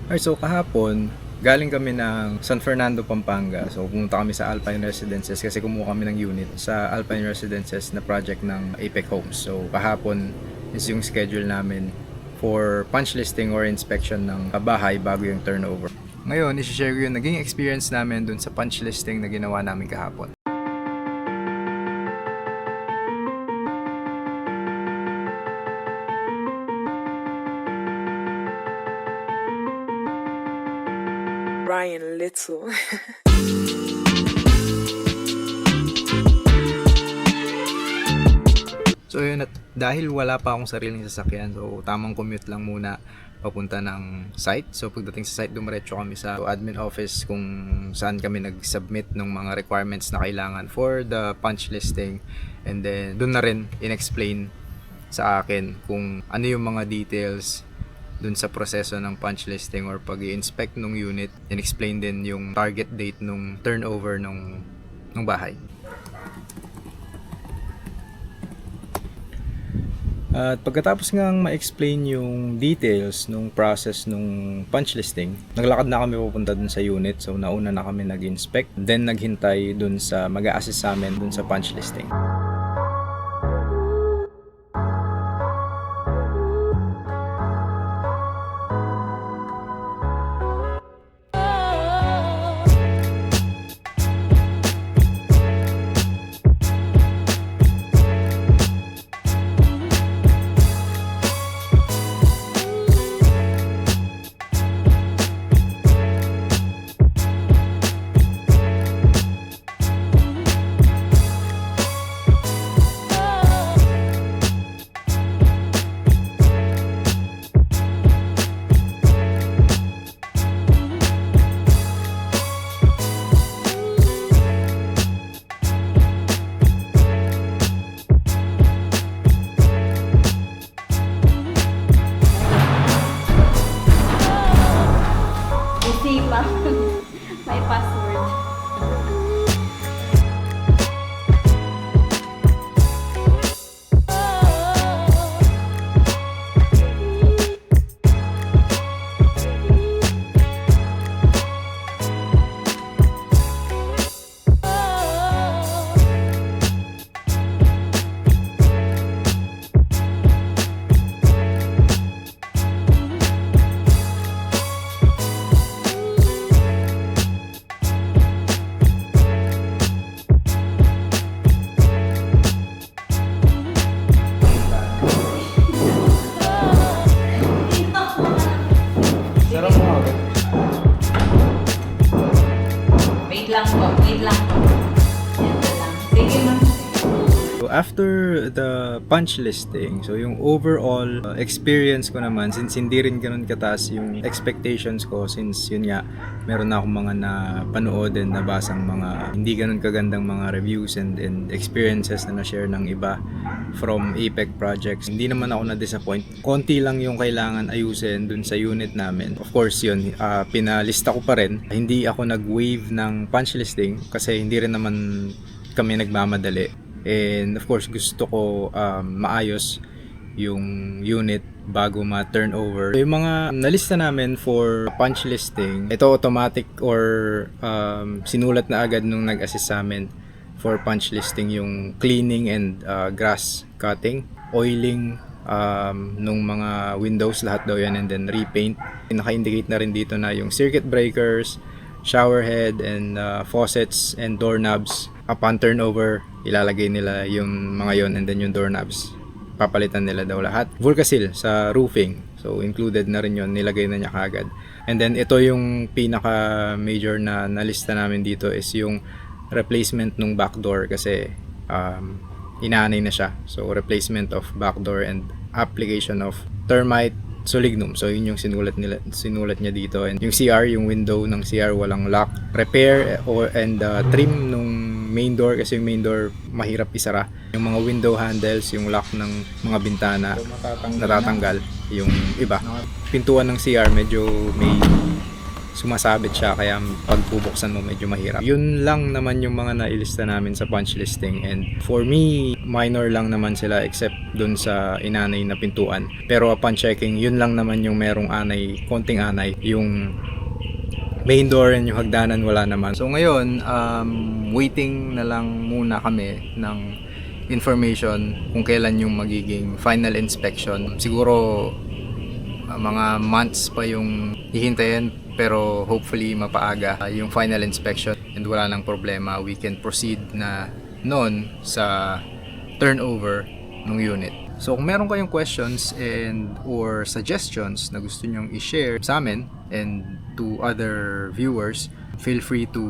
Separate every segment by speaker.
Speaker 1: Alright, so kahapon, galing kami ng San Fernando, Pampanga. So pumunta kami sa Alpine Residences kasi kumuha kami ng unit sa Alpine Residences na project ng Apex Homes. So kahapon is yung schedule namin for punch listing or inspection ng bahay bago yung turnover. Ngayon, isi-share ko yung naging experience namin dun sa punch listing na ginawa namin kahapon.
Speaker 2: Ryan Little.
Speaker 1: So yun, at dahil wala pa akong sariling sasakyan, so tamang commute lang muna papunta ng site. So pagdating sa site, dumiretso kami sa admin office kung saan kami nag-submit ng mga requirements na kailangan for the punch listing. And then doon na rin in-explain sa akin kung ano yung mga details dun sa proseso ng punch listing or pag-i-inspect ng unit. In-explain din yung target date nung turnover ng bahay. At pagkatapos ngang ma-explain yung details nung process nung punch listing, naglakad na kami pupunta dun sa unit. So nauna na kami nag-inspect, then naghintay dun sa mag-a-assist sa amin dun sa punch listing.
Speaker 3: Easy pa. May password. Wait lang po. Yan na lang. Sige ma'am.
Speaker 1: So after the punch listing, so yung overall experience ko naman, since hindi rin ganun kataas yung expectations ko, since yun nga, meron na akong mga napanood and nabasang mga hindi ganun kagandang mga reviews and experiences na na-share ng iba from Apex projects. Hindi naman ako na-disappoint. Konti lang yung kailangan ayusin dun sa unit namin. Of course yun, pinalista ko pa rin. Hindi ako nag-waive ng punch listing kasi hindi rin naman kami nagmamadali. And of course, gusto ko maayos yung unit bago ma-turnover. Yung mga nalista namin for punch listing, ito automatic or sinulat na agad nung nag-assist sa amin for punch listing yung cleaning and grass cutting, oiling nung mga windows, lahat daw yan, and then repaint. Naka-indicate na rin dito na yung circuit breakers, shower head, and faucets and doorknobs. Upon turnover, ilalagay nila yung mga yon, and then yung doorknobs papalitan nila daw lahat. Vulcasil sa roofing, so included na rin yon, nilagay na niya kagad. And then ito yung pinaka major na nalista namin dito is yung replacement ng back door kasi inaanay na siya. So replacement of back door and application of termite solignum. So yun yung sinulat niya dito. And yung CR, yung window ng CR walang lock. Repair and trim nung main door kasi yung main door mahirap isara. Yung mga window handles, yung lock ng mga bintana natatanggal. Yung iba. Pintuan ng CR medyo may sumasabit siya kaya pagbubuksan mo medyo mahirap. Yun lang naman yung mga nailista namin sa punch listing, and for me minor lang naman sila except dun sa inanay na pintuan. Pero upon checking, yun lang naman yung merong anay, konting anay. Yung main door and yung hagdanan wala naman. So ngayon, waiting na lang muna kami ng information kung kailan yung magiging final inspection. Siguro mga months pa yung hihintayin, pero hopefully mapaaga yung final inspection and wala nang problema. We can proceed na noon sa turnover ng unit. So kung meron kayong questions and or suggestions na gusto nyong i-share sa amin and to other viewers, feel free to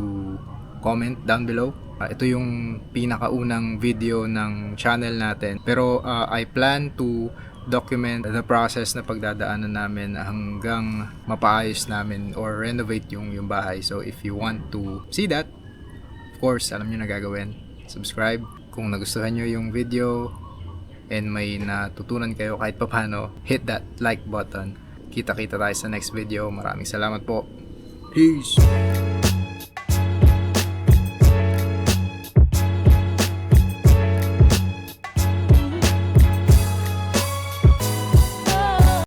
Speaker 1: comment down below. Ito yung pinakaunang video ng channel natin, pero I plan to document the process na pagdadaanan namin hanggang mapaayos namin or renovate yung bahay. So if you want to see that, of course, alam nyo na gagawin. Subscribe kung nagustuhan nyo yung video and may natutunan kayo kahit papano, hit that like button. Kita-kita tayo sa next video. Maraming salamat po. Peace!